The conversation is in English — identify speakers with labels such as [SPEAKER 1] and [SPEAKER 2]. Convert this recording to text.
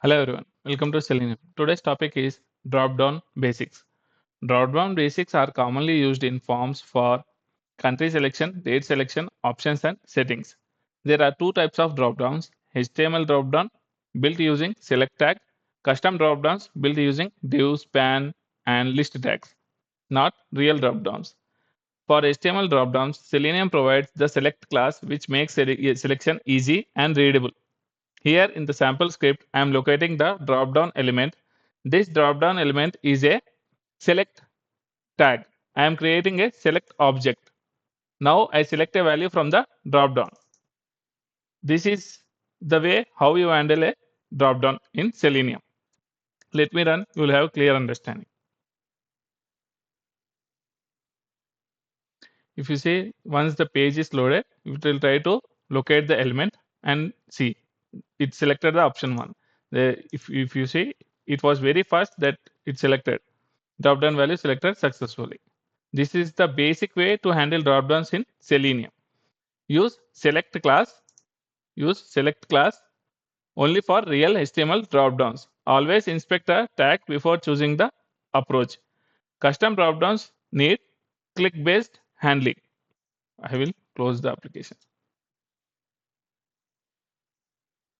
[SPEAKER 1] Hello everyone, welcome to Selenium. Today's topic is Dropdown Basics. Dropdown basics are commonly used in forms for country selection, date selection, options, and settings. There are two types of dropdowns: HTML dropdown built using select tag, custom dropdowns built using div, span, and list tags, not real dropdowns. For HTML dropdowns, Selenium provides the select class, which makes selection easy and readable. Here in the sample script, I am locating the dropdown element. This dropdown element is a select tag. I am creating a select object. Now I select a value from the dropdown. This is the way how you handle a dropdown in Selenium. Let me run, you will have clear understanding. If you see, once the page is loaded, it will try to locate the element and see it selected the option 1. If you see, it was very fast that it selected dropdown value selected successfully. This is the basic way to handle dropdowns in Selenium. Use select class. Use select class only for real HTML dropdowns. Always inspect the tag before choosing the approach. Custom dropdowns need click based handling. I will close the application.